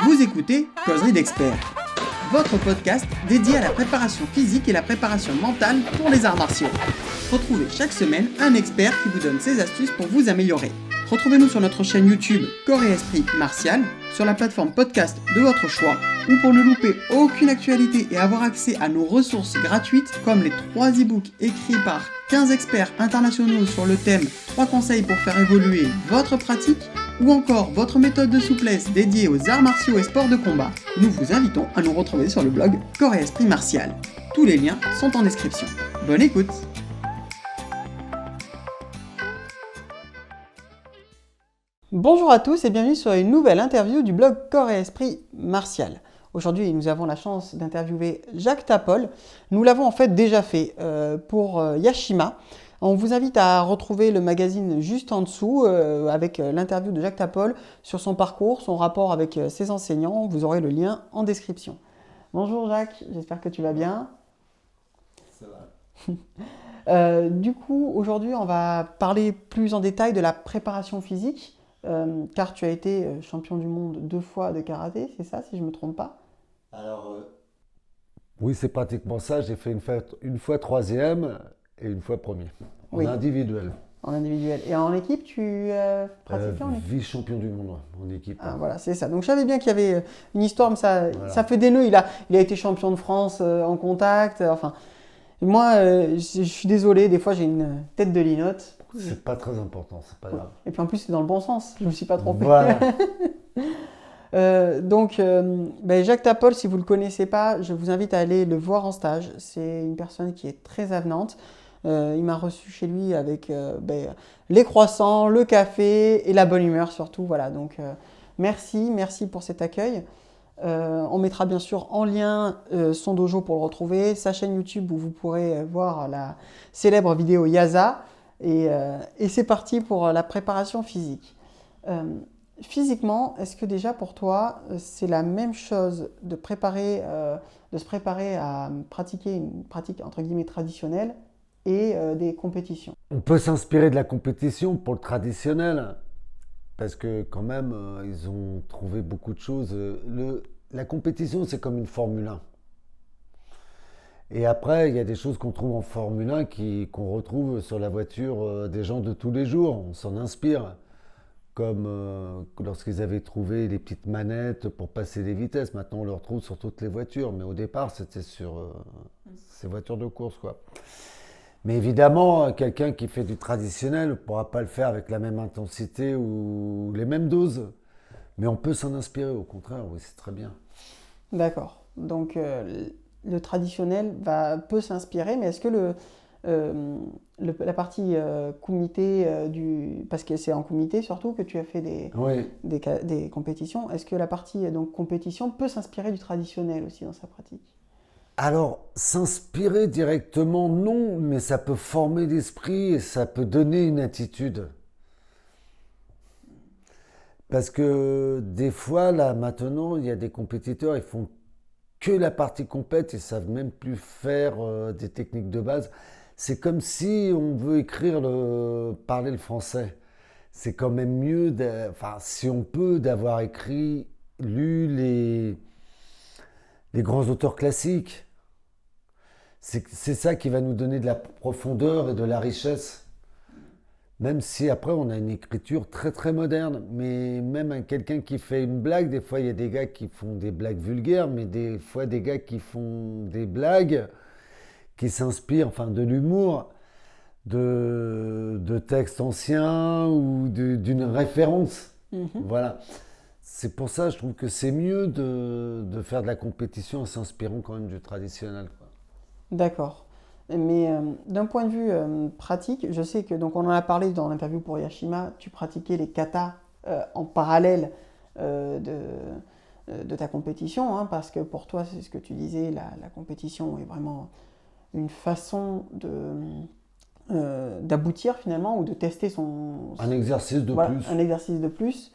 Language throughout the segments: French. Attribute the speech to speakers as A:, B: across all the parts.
A: Vous écoutez Causerie d'experts, votre podcast dédié à la préparation physique et la préparation mentale pour les arts martiaux. Retrouvez chaque semaine un expert qui vous donne ses astuces pour vous améliorer. Retrouvez-nous sur notre chaîne YouTube Corps et Esprit Martial, sur la plateforme podcast de votre choix, ou pour ne louper aucune actualité et avoir accès à nos ressources gratuites comme les 3 e-books écrits par 15 experts internationaux sur le thème 3 conseils pour faire évoluer votre pratique, ou encore votre méthode de souplesse dédiée aux arts martiaux et sports de combat, nous vous invitons à nous retrouver sur le blog Corps et Esprit Martial. Tous les liens sont en description. Bonne écoute! Bonjour à tous et bienvenue sur une nouvelle interview du blog Corps et Esprit Martial. Aujourd'hui, nous avons la chance d'interviewer Jacques Tapol. Nous l'avons en fait déjà fait pour Yashima. On vous invite à retrouver le magazine juste en dessous avec l'interview de Jacques Tapol sur son parcours, son rapport avec ses enseignants. Vous aurez le lien en description. Bonjour Jacques, j'espère que tu vas bien.
B: Ça va.
A: Du coup, aujourd'hui, on va parler plus en détail de la préparation physique. Car tu as été champion du monde 2 fois de karaté, c'est ça, si je ne me trompe pas?
B: Alors, oui, c'est pratiquement ça. J'ai fait une fois 3e et une fois 1er. En individuel.
A: En individuel. Et en équipe, tu pratiquais en équipe?
B: Vice-champion du monde, en équipe.
A: Ah, voilà, c'est ça. Donc je savais bien qu'il y avait une histoire, mais ça fait des nœuds. Il a été champion de France en contact. Enfin, moi, je suis désolé, des fois j'ai une tête de linotte.
B: C'est pas très important, c'est pas grave.
A: Et puis en plus, c'est dans le bon sens. Je ne me suis pas trompé.
B: Voilà.
A: Jacques Tapol, si vous ne le connaissez pas, je vous invite à aller le voir en stage. C'est une personne qui est très avenante. Il m'a reçu chez lui avec les croissants, le café et la bonne humeur surtout. Voilà, donc merci pour cet accueil. On mettra bien sûr en lien son dojo pour le retrouver, sa chaîne YouTube où vous pourrez voir la célèbre vidéo Yaza. Et c'est parti pour la préparation physique. Physiquement, est-ce que déjà pour toi, c'est la même chose de se préparer à pratiquer une pratique entre guillemets traditionnelle et des compétitions?
B: On peut s'inspirer de la compétition pour le traditionnel, parce que quand même, ils ont trouvé beaucoup de choses. La compétition, c'est comme une Formule 1. Et après, il y a des choses qu'on trouve en Formule 1 qu'on retrouve sur la voiture des gens de tous les jours. On s'en inspire. Comme lorsqu'ils avaient trouvé les petites manettes pour passer les vitesses. Maintenant, on le retrouve sur toutes les voitures. Mais au départ, c'était sur ces voitures de course, quoi. Mais évidemment, quelqu'un qui fait du traditionnel ne pourra pas le faire avec la même intensité ou les mêmes doses. Mais on peut s'en inspirer, au contraire, oui, c'est très bien.
A: D'accord. Donc, le traditionnel peut s'inspirer, mais est-ce que la partie kumité, parce que c'est en kumité surtout que tu as fait des compétitions, est-ce que la partie compétition peut s'inspirer du traditionnel aussi dans sa pratique?
B: Alors, s'inspirer directement, non, mais ça peut former l'esprit et ça peut donner une attitude. Parce que des fois, là, maintenant, il y a des compétiteurs, ils font que la partie complète, ils ne savent même plus faire des techniques de base. C'est comme si on veut parler le français. C'est quand même mieux, si on peut, d'avoir lu les grands auteurs classiques. C'est ça qui va nous donner de la profondeur et de la richesse. Même si après on a une écriture très très moderne, mais même quelqu'un qui fait une blague, des fois il y a des gars qui font des blagues vulgaires, mais des fois des gars qui font des blagues qui s'inspirent, de l'humour, de textes anciens ou d'une référence. Voilà. C'est pour ça, je trouve que c'est mieux de faire de la compétition en s'inspirant quand même du traditionnel, quoi.
A: D'accord. Mais d'un point de vue pratique, je sais que, donc on en a parlé dans l'interview pour Yashima, tu pratiquais les katas en parallèle de ta compétition, hein, parce que pour toi, c'est ce que tu disais, la compétition est vraiment une façon d'aboutir finalement, ou de tester
B: un exercice de plus.
A: Un exercice de plus.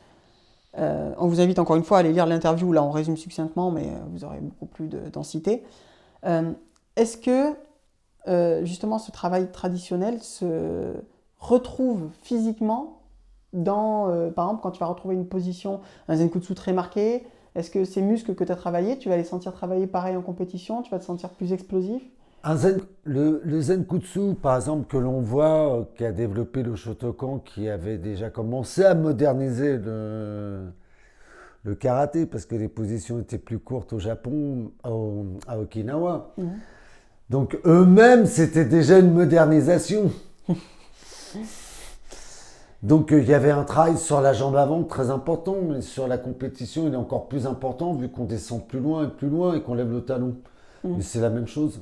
A: On vous invite encore une fois à aller lire l'interview, là on résume succinctement, mais vous aurez beaucoup plus de densité. Est-ce que justement ce travail traditionnel se retrouve physiquement par exemple quand tu vas retrouver une position, un zenkutsu très marqué, Est-ce que ces muscles que tu as travaillés, tu vas les sentir travailler pareil en compétition? Tu vas te sentir plus explosif?
B: Le Zenkutsu, par exemple, que l'on voit, qui a développé le Shotokan, qui avait déjà commencé à moderniser le karaté, parce que les positions étaient plus courtes au Japon, à Okinawa.
A: Mhm.
B: Donc eux-mêmes, c'était déjà une modernisation. Donc il y avait un travail sur la jambe avant très important, mais sur la compétition, il est encore plus important, vu qu'on descend plus loin et qu'on lève le talon.
A: Mhm.
B: Mais c'est la même chose.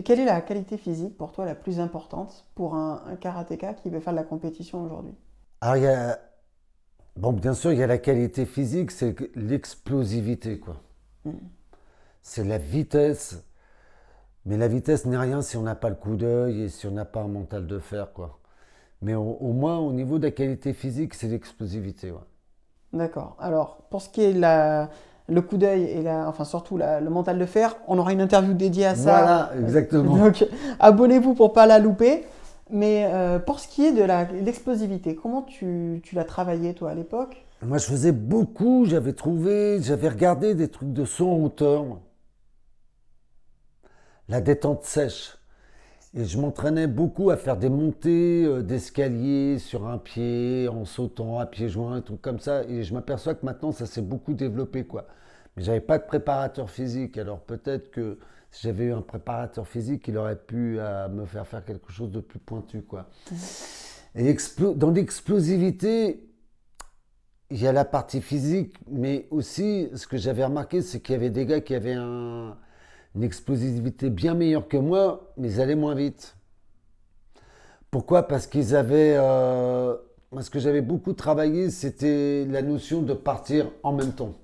A: Quelle est la qualité physique pour toi la plus importante pour un karatéka qui veut faire de la compétition aujourd'hui?
B: Alors, bon, bien sûr, il y a la qualité physique, c'est l'explosivité, quoi.
A: Mhm.
B: C'est la vitesse. Mais la vitesse n'est rien si on n'a pas le coup d'œil et si on n'a pas un mental de fer, quoi. Mais au moins, au niveau de la qualité physique, c'est l'explosivité, ouais.
A: D'accord. Alors, pour ce qui est le coup d'œil et enfin surtout le mental de fer, on aura une interview dédiée à ça.
B: Voilà, exactement.
A: Donc, abonnez-vous pour pas la louper. Mais pour ce qui est de l'explosivité, comment tu l'as travaillé toi à l'époque?
B: Moi, je faisais beaucoup, j'avais regardé des trucs de saut en hauteur, la détente sèche. Et je m'entraînais beaucoup à faire des montées d'escalier sur un pied, en sautant à pieds joints, un truc comme ça. Et je m'aperçois que maintenant, ça s'est beaucoup développé, quoi. Mais j'avais pas de préparateur physique. Alors peut-être que si j'avais eu un préparateur physique, il aurait pu me faire quelque chose de plus pointu, quoi. Et dans l'explosivité, il y a la partie physique, mais aussi, ce que j'avais remarqué, c'est qu'il y avait des gars qui avaient une explosivité bien meilleure que moi, mais ils allaient moins vite. Pourquoi? Parce qu'ils avaient... moi, ce que j'avais beaucoup travaillé, c'était la notion de partir en même temps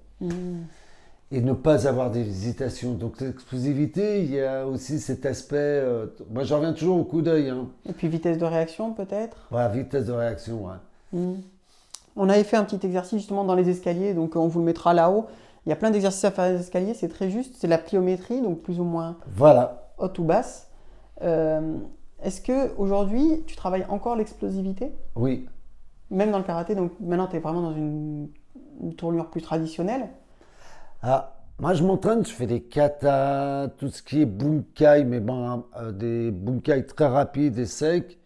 B: et ne pas avoir d'hésitation. Donc l'explosivité, il y a aussi cet aspect... moi, je reviens toujours au coup d'œil. Hein.
A: Et puis vitesse de réaction peut-être?
B: Voilà, vitesse de réaction, ouais.
A: Mhm. On avait fait un petit exercice justement dans les escaliers, donc on vous le mettra là-haut. Il y a plein d'exercices à faire dans les escaliers, c'est très juste. C'est la pliométrie, donc plus ou moins
B: Voilà.
A: haute ou basse. Est-ce que aujourd'hui tu travailles encore l'explosivité?
B: Oui.
A: Même dans le karaté, donc maintenant tu es vraiment dans une tournure plus traditionnelle.
B: Ah, moi, je m'entraîne, je fais des katas, tout ce qui est bunkai, mais bon, des bunkai très rapides et secs.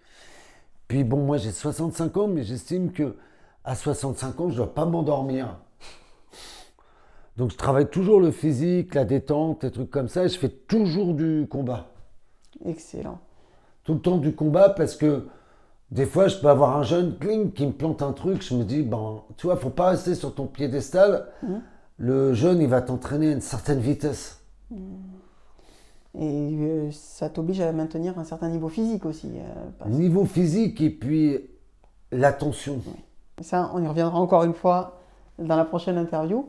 B: Puis bon, moi j'ai 65 ans, mais j'estime que à 65 ans, je ne dois pas m'endormir. Donc je travaille toujours le physique, la détente, des trucs comme ça, et je fais toujours du combat.
A: Excellent.
B: Tout le temps du combat, parce que des fois, je peux avoir un jeune cling qui me plante un truc, je me dis, ben, tu vois, faut pas rester sur ton piédestal. Le jeune, il va t'entraîner à une certaine vitesse.
A: Et ça t'oblige à maintenir un certain niveau physique aussi.
B: Niveau physique et puis l'attention.
A: Oui. Ça, on y reviendra encore une fois dans la prochaine interview.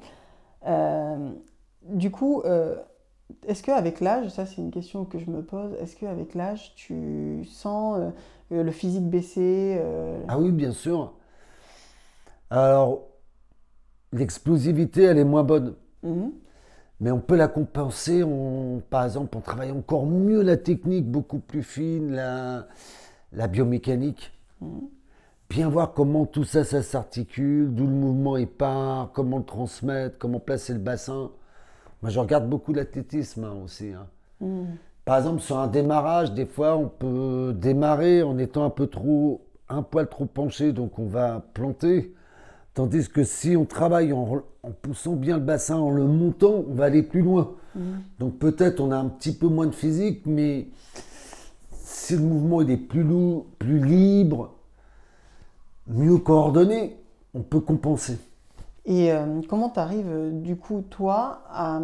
A: Du coup, est-ce qu'avec l'âge, ça c'est une question que je me pose, est-ce qu'avec l'âge, tu sens le physique baisser
B: Ah oui, bien sûr. Alors, l'explosivité, elle est moins bonne. Mais on peut la compenser, par exemple, on travaille encore mieux la technique, beaucoup plus fine, la biomécanique. Bien voir comment tout ça, ça s'articule, d'où le mouvement il part, comment le transmettre, comment placer le bassin. Moi, je regarde beaucoup l'athlétisme aussi. Hein. Par exemple, sur un démarrage, des fois, on peut démarrer en étant un poil trop penché, donc on va planter. Tandis que si on travaille en poussant bien le bassin, en le montant, on va aller plus loin. Donc peut-être on a un petit peu moins de physique, mais si le mouvement il est plus lourd, plus libre, mieux coordonné, on peut compenser.
A: Et comment tu arrives du coup, toi, à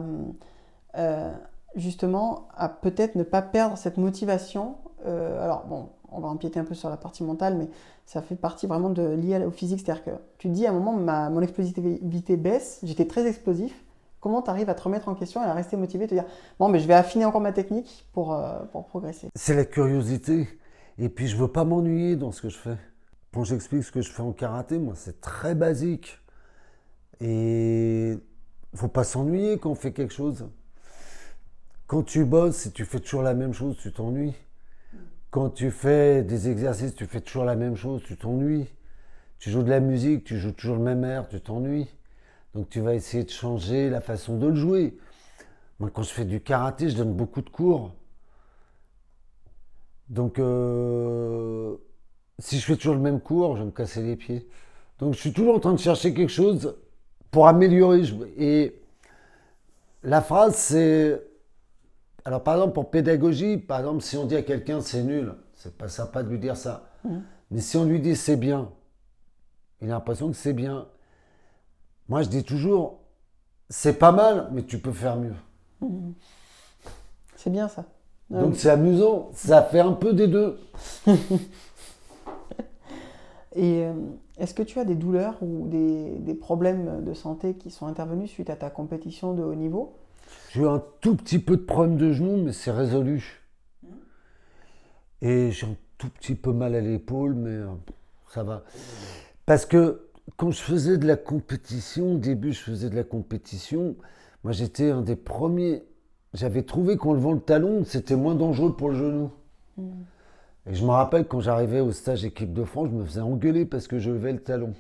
A: justement, à peut-être ne pas perdre cette motivation alors bon, on va empiéter un peu sur la partie mentale, mais ça fait partie vraiment lié au physique. C'est-à-dire que tu te dis à un moment, mon explosivité baisse, j'étais très explosif. Comment tu arrives à te remettre en question et à rester motivé, te dire, bon, mais je vais affiner encore ma technique pour progresser?
B: C'est la curiosité. Et puis je veux pas m'ennuyer dans ce que je fais. Quand j'explique ce que je fais en karaté, moi c'est très basique. Et faut pas s'ennuyer quand on fait quelque chose. Quand tu bosses, si tu fais toujours la même chose, tu t'ennuies. Quand tu fais des exercices, tu fais toujours la même chose, tu t'ennuies. Tu joues de la musique, tu joues toujours le même air, tu t'ennuies. Donc tu vas essayer de changer la façon de le jouer. Moi, quand je fais du karaté, je donne beaucoup de cours. Donc, si je fais toujours le même cours, je vais me casser les pieds. Donc, je suis toujours en train de chercher quelque chose pour améliorer. Et la phrase, c'est... Alors, par exemple, pour pédagogie, par exemple, si on dit à quelqu'un c'est nul, c'est pas sympa de lui dire ça. Mais si on lui dit c'est bien, il a l'impression que c'est bien. Moi, je dis toujours, c'est pas mal, mais tu peux faire mieux.
A: C'est bien ça.
B: Donc c'est amusant, ça fait un peu des deux.
A: Et est-ce que tu as des douleurs ou des problèmes de santé qui sont intervenus suite à ta compétition de haut niveau?
B: J'ai eu un tout petit peu de problème de genou, mais c'est résolu. Et j'ai un tout petit peu mal à l'épaule, mais ça va. Parce que quand je faisais de la compétition, au début je faisais de la compétition, moi j'étais un des premiers. J'avais trouvé qu'en levant le talon, c'était moins dangereux pour le genou. Et je me rappelle quand j'arrivais au stage équipe de France, je me faisais engueuler parce que je levais le talon.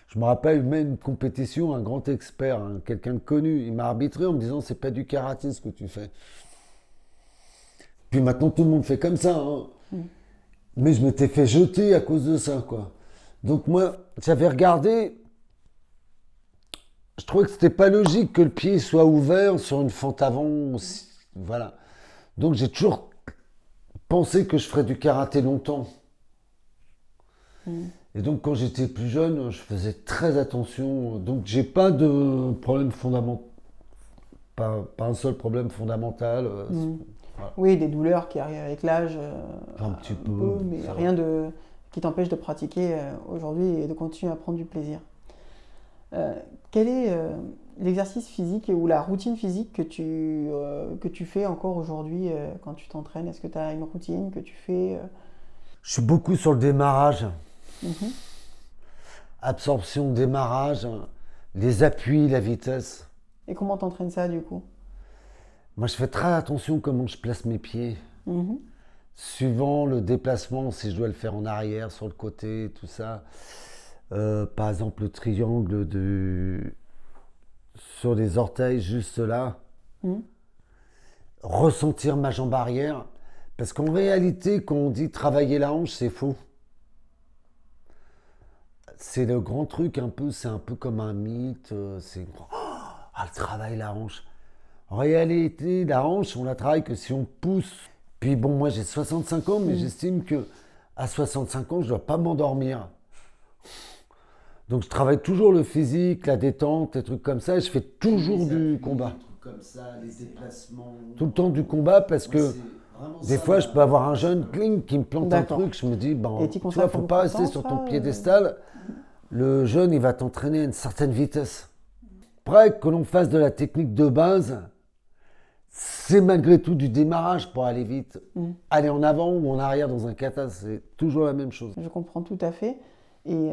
B: Je me rappelle même une compétition, un grand expert, quelqu'un de connu, il m'a arbitré en me disant c'est pas du karaté ce que tu fais. Puis maintenant tout le monde fait comme ça. Mais je m'étais fait jeter à cause de ça, quoi. Donc moi, j'avais regardé, je trouvais que c'était pas logique que le pied soit ouvert sur une fente avant aussi. Voilà. Donc j'ai toujours pensé que je ferais du karaté longtemps. Et donc quand j'étais plus jeune, je faisais très attention. Donc j'ai pas de problème fondamental, pas un seul problème fondamental. Voilà.
A: Oui, des douleurs qui arrivent avec l'âge,
B: Un petit peu,
A: mais
B: ça
A: rien de qui t'empêche de pratiquer aujourd'hui et de continuer à prendre du plaisir. Quel est l'exercice physique ou la routine physique que tu fais encore aujourd'hui quand tu t'entraînes? Est-ce que tu as une routine que tu fais
B: Je suis beaucoup sur le démarrage. Absorption, démarrage, les appuis, la vitesse.
A: Et comment t'entraînes ça du coup?
B: Moi, je fais très attention comment je place mes pieds. Suivant le déplacement, si je dois le faire en arrière, sur le côté, tout ça. Par exemple, le triangle sur les orteils, juste là. Ressentir ma jambe arrière. Parce qu'en réalité, quand on dit travailler la hanche, c'est faux. C'est le grand truc un peu, c'est un peu comme un mythe. C'est le travail la hanche. En réalité, la hanche, on la travaille que si on pousse. Puis bon, moi j'ai 65 ans, mais j'estime que à 65 ans, je ne dois pas m'endormir. Donc je travaille toujours le physique, la détente, des trucs comme ça, et je fais toujours du combat. Des trucs comme ça, les déplacements. Tout le temps du combat parce que des fois je peux avoir un jeune cling qui me plante un truc, je me dis, tu vois, faut pas rester sur ton piédestal. Le jeune, il va t'entraîner à une certaine vitesse. Après, que l'on fasse de la technique de base, c'est malgré tout du démarrage pour aller vite. Aller en avant ou en arrière dans un kata, c'est toujours la même chose.
A: Je comprends tout à fait. Et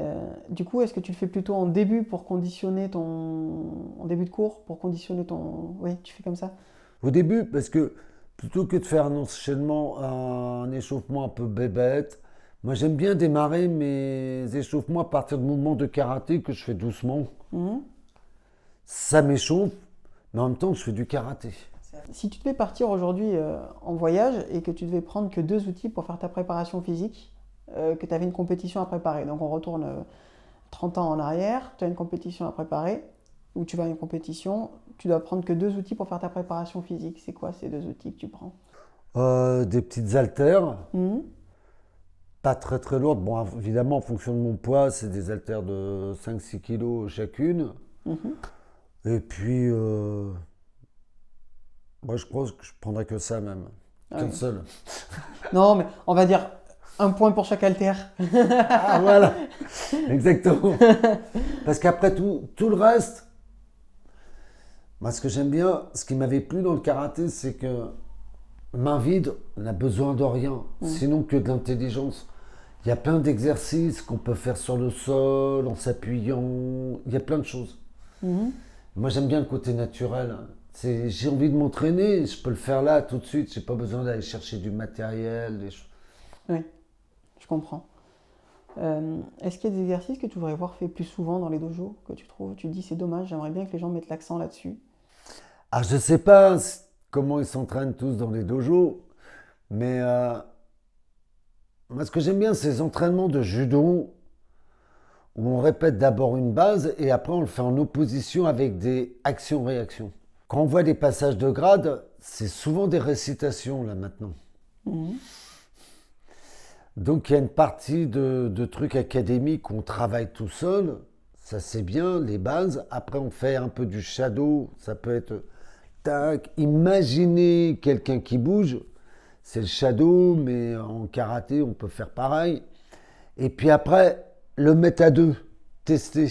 A: du coup, est-ce que tu le fais plutôt en début pour conditionner en début de cours, pour conditionner ton... Oui, tu fais comme ça?
B: Au début, parce que plutôt que de faire un enchaînement, un échauffement un peu bébête, moi j'aime bien démarrer mes échauffements à partir de mouvements de karaté que je fais doucement. Ça m'échauffe, mais en même temps je fais du karaté.
A: Si tu devais partir aujourd'hui en voyage et que tu devais prendre que 2 outils pour faire ta préparation physique, que tu avais une compétition à préparer, donc on retourne 30 ans en arrière, tu as une compétition à préparer, ou tu vas à une compétition, tu dois prendre que 2 outils pour faire ta préparation physique. C'est quoi ces 2 outils que tu prends?
B: Des petites haltères, pas très très lourdes. Bon, évidemment, en fonction de mon poids, c'est des haltères de 5-6 kilos chacune. Et puis, moi je pense que je prendrais que ça même, qu'une seule.
A: Non, mais on va dire un point pour chaque haltère.
B: Ah voilà, exactement. Parce qu'après tout le reste, moi ce que j'aime bien, ce qui m'avait plu dans le karaté, c'est que main vide, on n'a besoin de rien, sinon que de l'intelligence. Il y a plein d'exercices qu'on peut faire sur le sol, en s'appuyant, il y a plein de choses. Moi j'aime bien le côté naturel. J'ai envie de m'entraîner, je peux le faire là tout de suite, j'ai pas besoin d'aller chercher du matériel, des choses.
A: Oui, je comprends. Est-ce qu'il y a des exercices que tu voudrais voir fait plus souvent dans les dojos, que tu trouves, tu te dis c'est dommage, j'aimerais bien que les gens mettent l'accent là-dessus.
B: Ah, je sais pas comment ils s'entraînent tous dans les dojos, mais moi, ce que j'aime bien, c'est les entraînements de judo où on répète d'abord une base et après on le fait en opposition avec des actions-réactions. Quand on voit des passages de grade, c'est souvent des récitations là maintenant.
A: Mhm.
B: Donc il y a une partie de trucs académiques où on travaille tout seul, ça c'est bien, les bases. Après on fait un peu du shadow, ça peut être tac, imaginez quelqu'un qui bouge, c'est le shadow, mais en karaté on peut faire pareil. Et puis après, le mettre à deux, tester.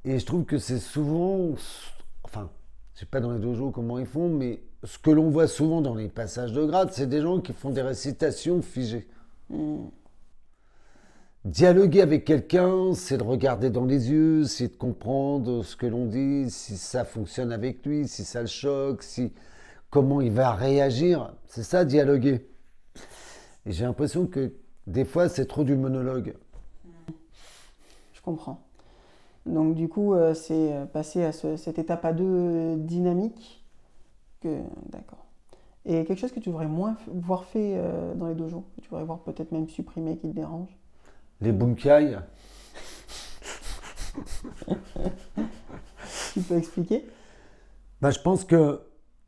B: Et je trouve que c'est souvent, enfin, je sais pas dans les dojos comment ils font, mais ce que l'on voit souvent dans les passages de grade, c'est des gens qui font des récitations figées.
A: Mhm.
B: Dialoguer avec quelqu'un, c'est de regarder dans les yeux, c'est de comprendre ce que l'on dit, si ça fonctionne avec lui, si ça le choque, si comment il va réagir. C'est ça, dialoguer. Et j'ai l'impression que des fois, c'est trop du monologue.
A: Je comprends. Donc du coup, c'est passer à cette étape à deux dynamique. Que... D'accord. Et quelque chose que tu voudrais moins voir fait dans les dojos, que tu voudrais voir peut-être même supprimé, qui te dérange.
B: Les bunkai,
A: Tu peux expliquer?
B: ben, je pense que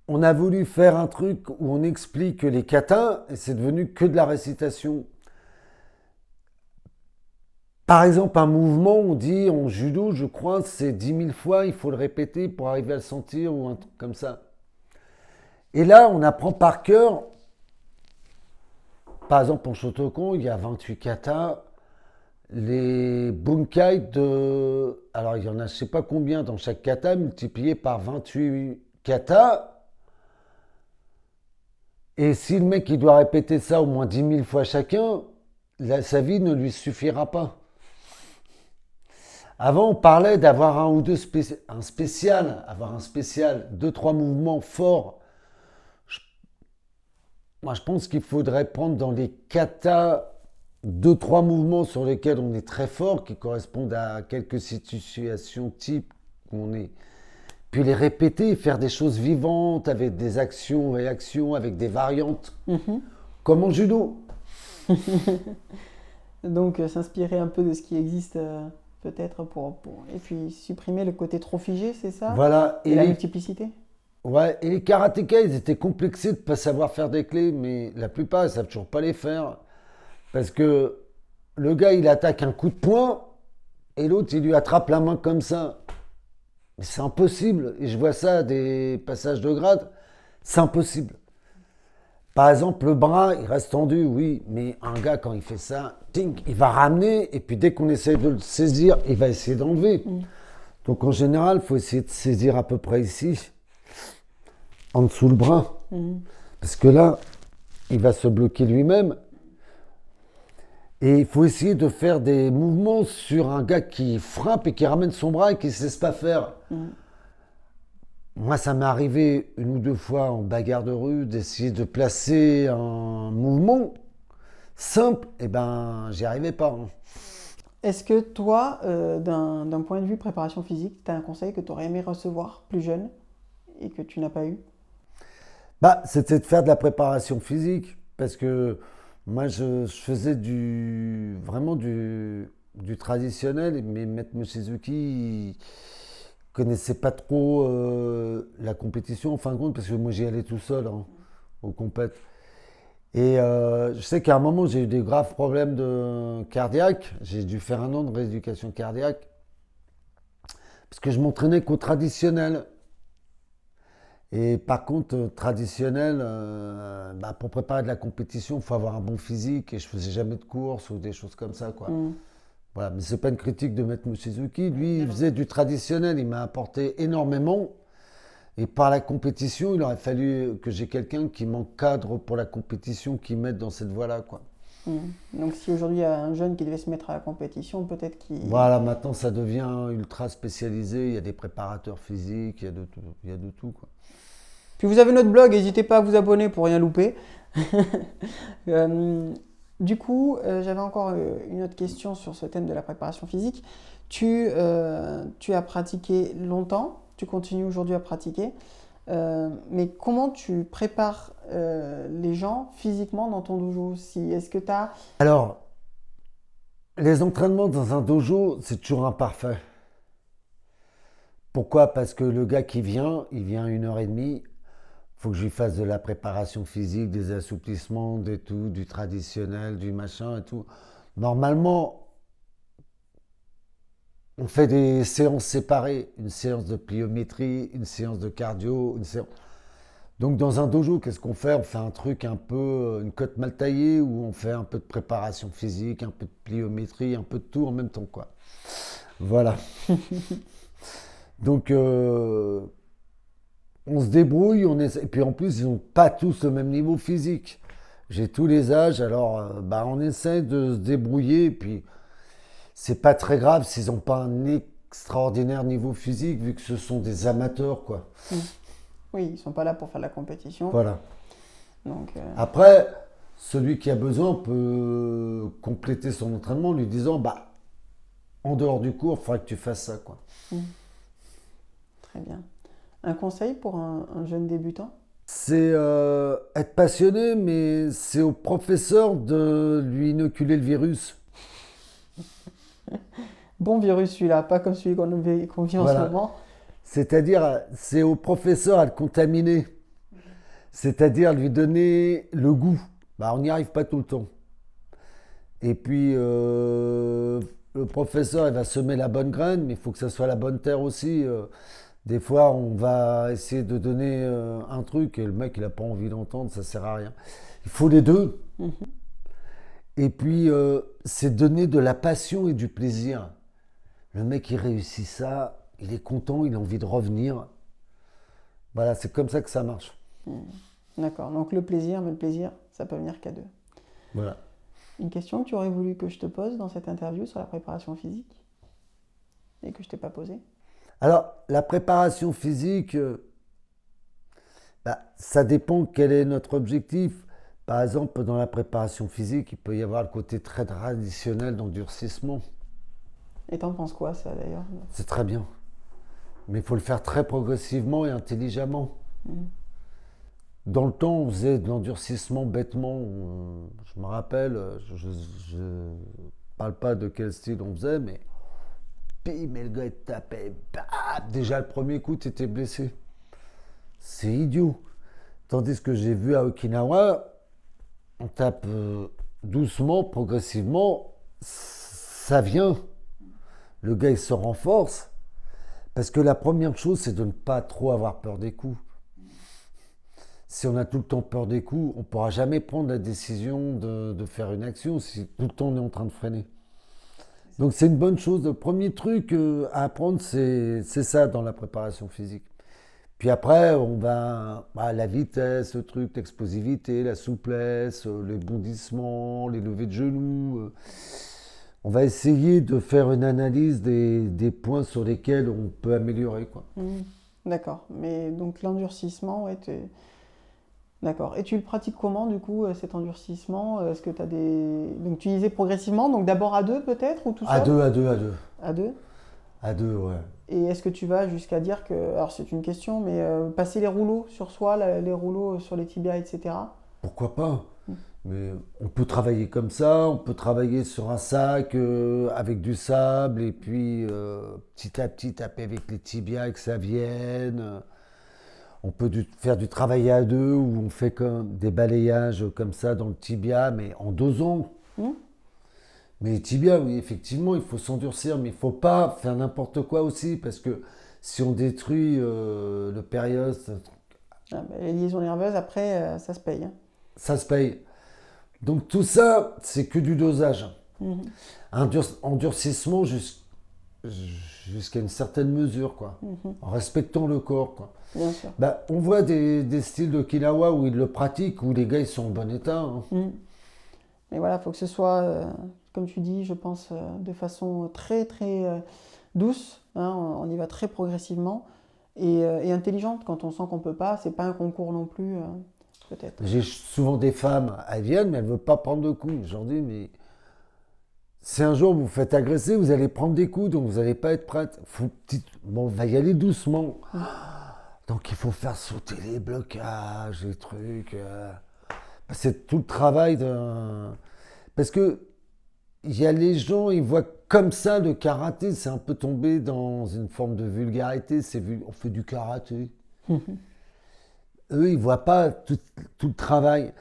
B: on a voulu faire un truc où on explique les katas et c'est devenu que de la récitation. Par exemple, un mouvement, on dit en judo, je crois, c'est 10 000 fois, il faut le répéter pour arriver à le sentir ou un truc comme ça. Et là, on apprend par cœur. Par exemple, en Shotokan, il y a 28 katas. Les bunkai de. Alors, il y en a je ne sais pas combien dans chaque kata, multiplié par 28 katas. Et si le mec il doit répéter ça au moins 10 000 fois chacun, sa vie ne lui suffira pas. Avant, on parlait d'avoir un ou deux un spécial, avoir un spécial, deux, trois mouvements forts. Je- Moi, je pense qu'il faudrait prendre dans les katas deux, trois mouvements sur lesquels on est très fort, qui correspondent à quelques situations types où on est. Puis les répéter, faire des choses vivantes avec des actions, réactions, avec des variantes,
A: Mhm.
B: comme en judo.
A: Donc s'inspirer un peu de ce qui existe peut-être Et puis supprimer le côté trop figé, c'est ça?
B: Voilà.
A: Et la multiplicité?
B: Ouais, et les karatékas, ils étaient complexés de ne pas savoir faire des clés, mais la plupart, ils savent toujours pas les faire. Parce que le gars, il attaque un coup de poing, et l'autre, il lui attrape la main comme ça. Mais c'est impossible. Et je vois ça à des passages de grade. C'est impossible. Par exemple, le bras, il reste tendu, oui, mais un gars, quand il fait ça, tink, il va ramener, et puis dès qu'on essaie de le saisir, il va essayer d'enlever.
A: Mm.
B: Donc en général, il faut essayer de saisir à peu près ici, en dessous le bras.
A: Mhm.
B: Parce que là, il va se bloquer lui-même. Et il faut essayer de faire des mouvements sur un gars qui frappe et qui ramène son bras et qui ne se laisse pas faire.
A: Mhm.
B: Moi, ça m'est arrivé une ou deux fois en bagarre de rue d'essayer de placer un mouvement simple. Et ben, j'y arrivais pas, hein.
A: Est-ce que toi, d'un point de vue préparation physique, tu as un conseil que tu aurais aimé recevoir plus jeune et que tu n'as pas eu?
B: Bah, c'était de faire de la préparation physique. Parce que moi, je faisais vraiment du traditionnel. Mais Maître Mochizuki, il connaissait pas trop la compétition en fin de compte. Parce que moi, j'y allais tout seul, hein, aux compètes. Et je sais qu'à un moment, j'ai eu des graves problèmes de cardiaque. J'ai dû faire un an de rééducation cardiaque. Parce que je m'entraînais qu'au traditionnel. Et par contre, traditionnel, bah, pour préparer de la compétition, il faut avoir un bon physique. Et je faisais jamais de course ou des choses comme ça, quoi.
A: Mhm.
B: Voilà, mais c'est pas une critique de Maître Mochizuki. Lui, il faisait du traditionnel. Il m'a apporté énormément. Et par la compétition, il aurait fallu que j'ai quelqu'un qui m'encadre pour la compétition, qui m'aide dans cette voie-là, quoi.
A: Mhm. Donc si aujourd'hui il y a un jeune qui devait se mettre à la compétition, peut-être qu'il...
B: Voilà, maintenant ça devient ultra spécialisé. Il y a des préparateurs physiques, il y a de tout, quoi.
A: Puis vous avez notre blog, n'hésitez pas à vous abonner pour rien louper. Euh, Du coup, j'avais encore une autre question sur ce thème de la préparation physique. Tu as pratiqué longtemps, tu continues aujourd'hui à pratiquer, mais comment tu prépares les gens physiquement dans ton dojo? Est-ce que tu as...
B: Alors, les entraînements dans un dojo, c'est toujours imparfait. Pourquoi? Parce que le gars qui vient, il vient 1 h 30. Faut que je lui fasse de la préparation physique, des assouplissements, des tout, du traditionnel, du machin et tout. Normalement, on fait des séances séparées. Une séance de pliométrie, une séance de cardio, une séance... Donc dans un dojo, qu'est-ce qu'on fait? On fait un truc un peu, une cote mal taillée, où on fait un peu de préparation physique, un peu de pliométrie, un peu de tout en même temps, quoi. Voilà. Donc on se débrouille, et puis en plus, ils n'ont pas tous le même niveau physique. J'ai tous les âges, alors bah, on essaie de se débrouiller, et puis c'est pas très grave s'ils n'ont pas un extraordinaire niveau physique, vu que ce sont des amateurs, quoi.
A: Mm. Oui, ils ne sont pas là pour faire de la compétition.
B: Voilà.
A: Donc,
B: Après, celui qui a besoin peut compléter son entraînement en lui disant, bah, en dehors du cours, il faudrait que tu fasses ça, quoi.
A: très bien. Un conseil pour un jeune débutant?
B: C'est être passionné, mais c'est au professeur de lui inoculer le virus.
A: Bon virus celui-là, pas comme celui qu'on vit en ce
B: Voilà.
A: moment.
B: C'est-à-dire, c'est au professeur à le contaminer. C'est-à-dire lui donner le goût. Bah, on n'y arrive pas tout le temps. Et puis, le professeur, il va semer la bonne graine, mais il faut que ça soit la bonne terre aussi. Des fois, on va essayer de donner un truc et le mec, il n'a pas envie d'entendre, ça sert à rien. Il faut les deux.
A: Mhm.
B: Et puis, c'est donner de la passion et du plaisir. Le mec, il réussit ça, il est content, il a envie de revenir. Voilà, c'est comme ça que ça marche.
A: D'accord, donc le plaisir, mais le plaisir, ça peut venir qu'à deux.
B: Voilà.
A: Une question que tu aurais voulu que je te pose dans cette interview sur la préparation physique et que je t'ai pas posée?
B: Alors, la préparation physique, bah, ça dépend quel est notre objectif. Par exemple, dans la préparation physique, il peut y avoir le côté très traditionnel d'endurcissement.
A: Et t'en penses quoi, ça, d'ailleurs?
B: C'est très bien. Mais il faut le faire très progressivement et intelligemment. Dans le temps, on faisait de l'endurcissement bêtement. Je me rappelle, je ne parle pas de quel style on faisait, mais mais le gars il te tapait. Bah, déjà le premier coup, tu étais blessé. C'est idiot. Tandis que j'ai vu à Okinawa, on tape doucement, progressivement, ça vient. Le gars il se renforce. Parce que la première chose, c'est de ne pas trop avoir peur des coups. Si on a tout le temps peur des coups, on ne pourra jamais prendre la décision de faire une action si tout le temps on est en train de freiner. Donc c'est une bonne chose. Le premier truc à apprendre, c'est ça dans la préparation physique. Puis après, on va la vitesse, le truc, l'explosivité, la souplesse, les bondissements, les levées de genoux. On va essayer de faire une analyse des points sur lesquels on peut améliorer, quoi.
A: D'accord, mais donc l'endurcissement, ouais, d'accord. Et tu le pratiques comment, du coup, cet endurcissement? Est-ce que tu as des... Donc tu disais progressivement, donc d'abord à deux peut-être, ou tout
B: À
A: seul?
B: deux, à deux, à deux.
A: À deux.
B: À deux, ouais.
A: Et est-ce que tu vas jusqu'à dire que, alors c'est une question, mais passer les rouleaux sur soi, les rouleaux sur les tibias, etc.
B: Pourquoi pas? Mais on peut travailler comme ça, on peut travailler sur un sac avec du sable et puis petit à petit taper avec les tibias et que ça vienne. On peut faire du travail à deux où on fait comme des balayages comme ça dans le tibia, mais en dosant.
A: Hmm.
B: Mais les tibias, oui, effectivement, il faut s'endurcir, mais il ne faut pas faire n'importe quoi aussi, parce que si on détruit le périos,
A: Ah, bah, les liaisons nerveuses, après, ça se paye, hein.
B: ça se paye. Donc tout ça, c'est que du dosage. Endurcissement jusqu'à une certaine mesure, quoi. En respectant le corps, quoi.
A: Bien sûr.
B: Bah, on voit des styles de Kinawa où ils le pratiquent, où les gars ils sont en bon état, hein.
A: Mais voilà, il faut que ce soit, comme tu dis, je pense, de façon très très douce, hein, on y va très progressivement et intelligente. Quand on sent qu'on ne peut pas, c'est pas un concours non plus. peut-être.
B: J'ai souvent des femmes, elles viennent, mais elles ne veulent pas prendre de coups. Je leur dis, mais si un jour vous vous faites agresser, vous allez prendre des coups, donc vous n'allez pas être prête. Bon, on va y aller doucement. Donc il faut faire sauter les blocages, les trucs. C'est tout le travail d'un... Parce que il y a les gens, ils voient comme ça le karaté, c'est un peu tombé dans une forme de vulgarité. On fait du karaté. Eux, ils voient pas tout le travail.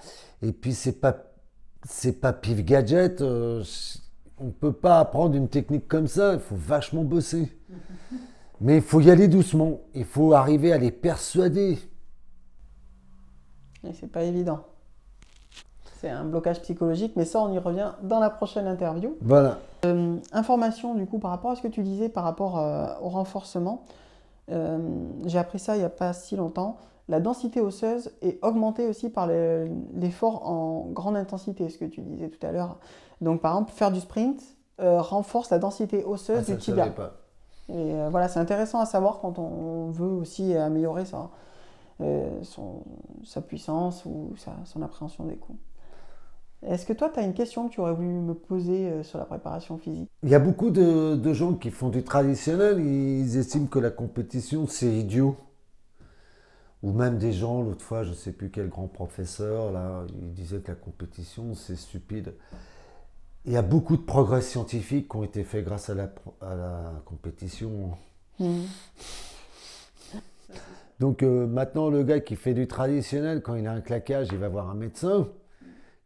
B: Et puis c'est pas pif gadget. On peut pas apprendre une technique comme ça. Il faut vachement bosser. Mais il faut y aller doucement. Il faut arriver à les persuader.
A: Et c'est pas évident. C'est un blocage psychologique, mais ça, on y revient dans la prochaine interview.
B: Voilà.
A: Information, du coup, par rapport à ce que tu disais, par rapport au renforcement. J'ai appris ça il n'y a pas si longtemps. La densité osseuse est augmentée aussi par l'effort en grande intensité, ce que tu disais tout à l'heure. Donc, par exemple, faire du sprint renforce la densité osseuse du tibia.
B: Je savais pas.
A: Et voilà, c'est intéressant à savoir quand on veut aussi améliorer sa puissance ou son appréhension des coups. Est-ce que toi, tu as une question que tu aurais voulu me poser sur la préparation physique?
B: Il y a beaucoup de gens qui font du traditionnel, ils estiment que la compétition, c'est idiot. Ou même des gens, l'autre fois, je ne sais plus quel grand professeur, là, il disait que la compétition, c'est stupide. Il y a beaucoup de progrès scientifiques qui ont été faits grâce à la compétition. Donc maintenant, le gars qui fait du traditionnel, quand il a un claquage, il va voir un médecin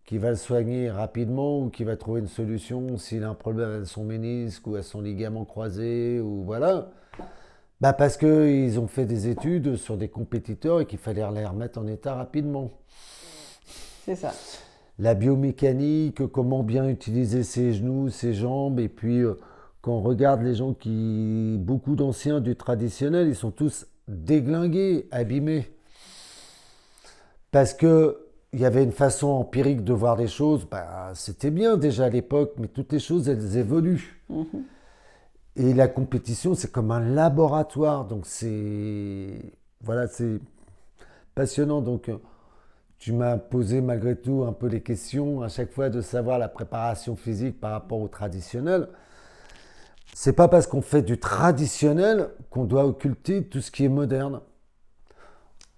B: qui va le soigner rapidement ou qui va trouver une solution s'il a un problème avec son ménisque ou à son ligament croisé ou voilà. Bah parce qu'ils ont fait des études sur des compétiteurs et qu'il fallait les remettre en état rapidement.
A: C'est ça.
B: La biomécanique, comment bien utiliser ses genoux, ses jambes, et puis quand on regarde les gens beaucoup d'anciens du traditionnel, ils sont tous déglingués, abîmés. Parce que il y avait une façon empirique de voir les choses, c'était bien déjà à l'époque, mais toutes les choses, elles évoluent. Et la compétition, c'est comme un laboratoire, donc c'est passionnant. Donc tu m'as posé malgré tout un peu les questions à chaque fois de savoir la préparation physique par rapport au traditionnel. C'est pas parce qu'on fait du traditionnel qu'on doit occulter tout ce qui est moderne.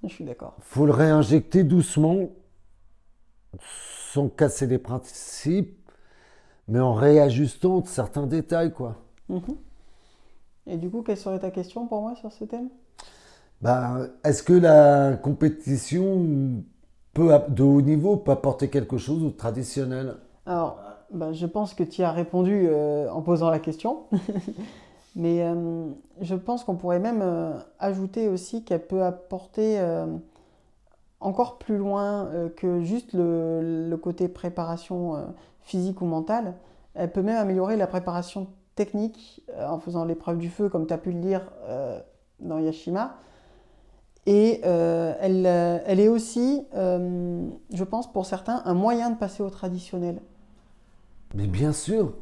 A: Je suis d'accord.
B: Il faut le réinjecter doucement, sans casser les principes, mais en réajustant certains détails, quoi.
A: Et du coup, quelle serait ta question pour moi sur ce thème?
B: Est-ce que la compétition de haut niveau peut apporter quelque chose au traditionnel?
A: Alors, je pense que tu y as répondu en posant la question. Mais je pense qu'on pourrait même ajouter aussi qu'elle peut apporter encore plus loin que juste le côté préparation physique ou mentale. Elle peut même améliorer la préparation technique en faisant l'épreuve du feu, comme tu as pu le lire dans Yashima. Et elle est aussi, je pense pour certains, un moyen de passer au traditionnel.
B: Mais bien sûr.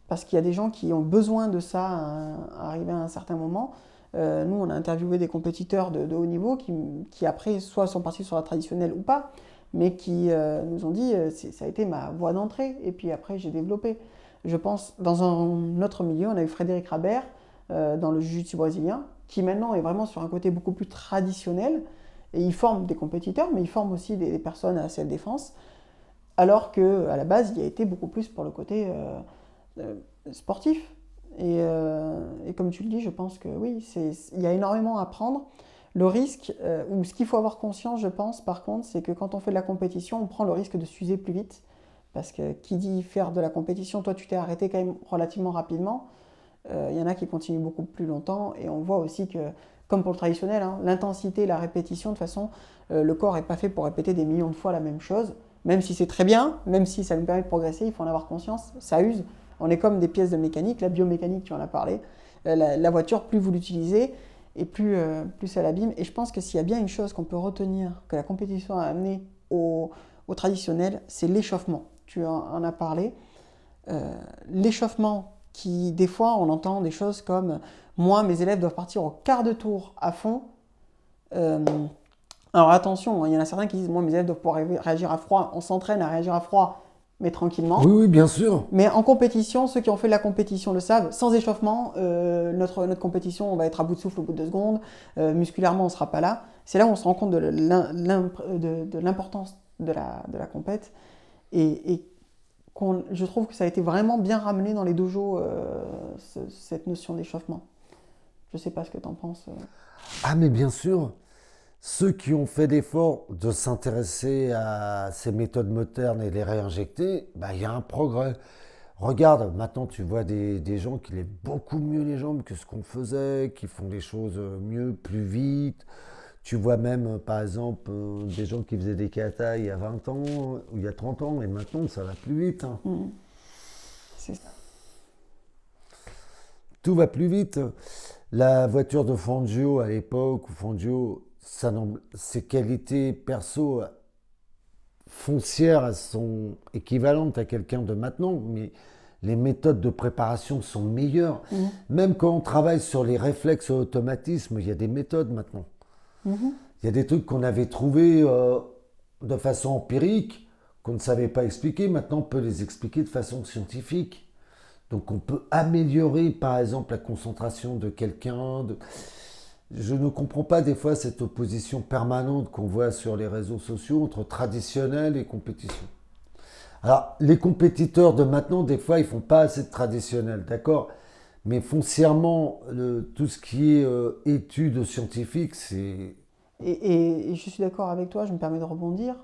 A: Parce qu'il y a des gens qui ont besoin de ça à arriver à un certain moment. Nous, on a interviewé des compétiteurs de haut niveau qui après, soit sont partis sur la traditionnelle ou pas, mais qui nous ont dit ça a été ma voie d'entrée. Et puis après, j'ai développé. Je pense, dans un autre milieu, on a eu Frédéric Rabert dans le jiu-jitsu brésilien, qui maintenant est vraiment sur un côté beaucoup plus traditionnel. Et il forme des compétiteurs, mais il forme aussi des personnes à la self-défense. Alors qu'à la base, il a été beaucoup plus pour le côté sportif. Et comme tu le dis, je pense que oui, il y a énormément à prendre. Le risque, ou ce qu'il faut avoir conscience, je pense, par contre, c'est que quand on fait de la compétition, on prend le risque de s'user plus vite. Parce que qui dit faire de la compétition, toi tu t'es arrêté quand même relativement rapidement. Il y en a qui continuent beaucoup plus longtemps. Et on voit aussi que, comme pour le traditionnel, l'intensité, la répétition, de toute façon, le corps n'est pas fait pour répéter des millions de fois la même chose. Même si c'est très bien, même si ça nous permet de progresser, il faut en avoir conscience, ça use. On est comme des pièces de mécanique, la biomécanique, tu en as parlé. La voiture, plus vous l'utilisez, et plus elle abîme. Et je pense que s'il y a bien une chose qu'on peut retenir, que la compétition a amené au traditionnel, c'est l'échauffement. Tu en as parlé. L'échauffement, qui des fois, on entend des choses comme « moi, mes élèves doivent partir au quart de tour à fond ». Alors attention, il y en a certains qui disent, moi mes élèves doivent pouvoir réagir à froid, on s'entraîne à réagir à froid, mais tranquillement.
B: Oui, oui, bien sûr.
A: Mais en compétition, ceux qui ont fait de la compétition le savent, sans échauffement, notre compétition, on va être à bout de souffle au bout de 2 secondes, musculairement, on ne sera pas là. C'est là où on se rend compte de l'importance de la compète. Et je trouve que ça a été vraiment bien ramené dans les dojos, cette notion d'échauffement. Je ne sais pas ce que tu en penses.
B: Ah, mais bien sûr, ceux qui ont fait l'effort de s'intéresser à ces méthodes modernes et les réinjecter, bah, il y a un progrès. Regarde, maintenant tu vois des gens qui lèvent beaucoup mieux les jambes que ce qu'on faisait, qui font les choses mieux, plus vite. Tu vois même, par exemple, des gens qui faisaient des katas il y a 20 ans ou il y a 30 ans, et maintenant ça va plus vite. Hein.
A: C'est ça.
B: Tout va plus vite. La voiture de Fangio à l'époque, où Fangio, ses qualités perso foncières sont équivalentes à quelqu'un de maintenant, mais les méthodes de préparation sont meilleures. Même quand on travaille sur les réflexes automatismes, il y a des méthodes maintenant. Il y a des trucs qu'on avait trouvés de façon empirique, qu'on ne savait pas expliquer. Maintenant, on peut les expliquer de façon scientifique. Donc, on peut améliorer, par exemple, la concentration de quelqu'un. Je ne comprends pas des fois cette opposition permanente qu'on voit sur les réseaux sociaux entre traditionnel et compétition. Alors, les compétiteurs de maintenant, des fois, ils font pas assez de traditionnel, d'accord ? Mais foncièrement, tout ce qui est études scientifiques, c'est...
A: Et je suis d'accord avec toi, je me permets de rebondir.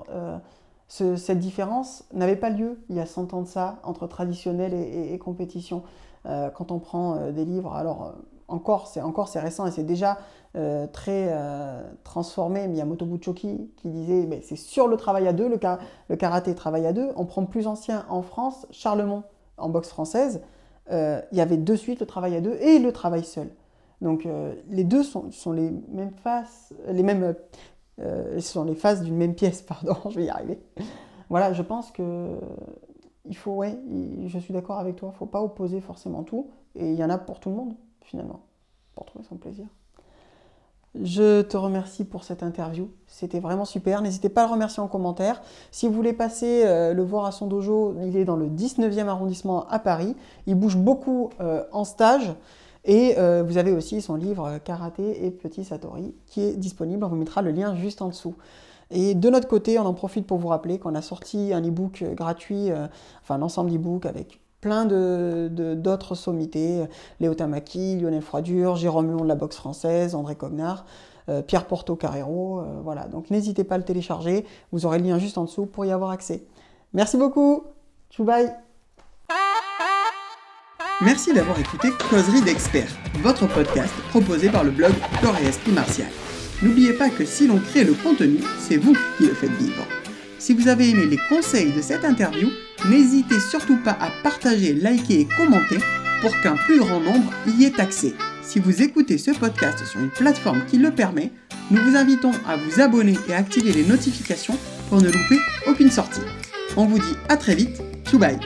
A: Cette différence n'avait pas lieu il y a 100 ans de ça, entre traditionnel et compétition. Quand on prend des livres, alors c'est récent et c'est déjà très transformé. Miyamoto Buchoki qui disait c'est sur le travail à deux, le karaté travail à deux. On prend plus ancien en France, Charlemont en boxe française, il y avait de suite le travail à deux et le travail seul. Donc les deux sont les mêmes faces, sont les faces d'une même pièce, pardon, je vais y arriver. Voilà, je pense que je suis d'accord avec toi, il ne faut pas opposer forcément tout, et il y en a pour tout le monde, finalement, pour trouver son plaisir. Je te remercie pour cette interview, c'était vraiment super. N'hésitez pas à le remercier en commentaire. Si vous voulez passer le voir à son dojo, il est dans le 19e arrondissement à Paris. Il bouge beaucoup en stage. Et vous avez aussi son livre Karaté et Petit Satori qui est disponible. On vous mettra le lien juste en dessous. Et de notre côté, on en profite pour vous rappeler qu'on a sorti un e-book gratuit, un ensemble d'e-books avec plein d'autres sommités. Léo Tamaki, Lionel Froidure, Jérôme Huon de la boxe française, André Cognard, Pierre Porto-Carrero. Voilà, donc n'hésitez pas à le télécharger. Vous aurez le lien juste en dessous pour y avoir accès. Merci beaucoup. Tchou bye.
C: Merci d'avoir écouté Causerie d'experts, votre podcast proposé par le blog Corps et Esprit Martial. N'oubliez pas que si l'on crée le contenu, c'est vous qui le faites vivre. Si vous avez aimé les conseils de cette interview, n'hésitez surtout pas à partager, liker et commenter pour qu'un plus grand nombre y ait accès. Si vous écoutez ce podcast sur une plateforme qui le permet, nous vous invitons à vous abonner et à activer les notifications pour ne louper aucune sortie. On vous dit à très vite, tchou bye.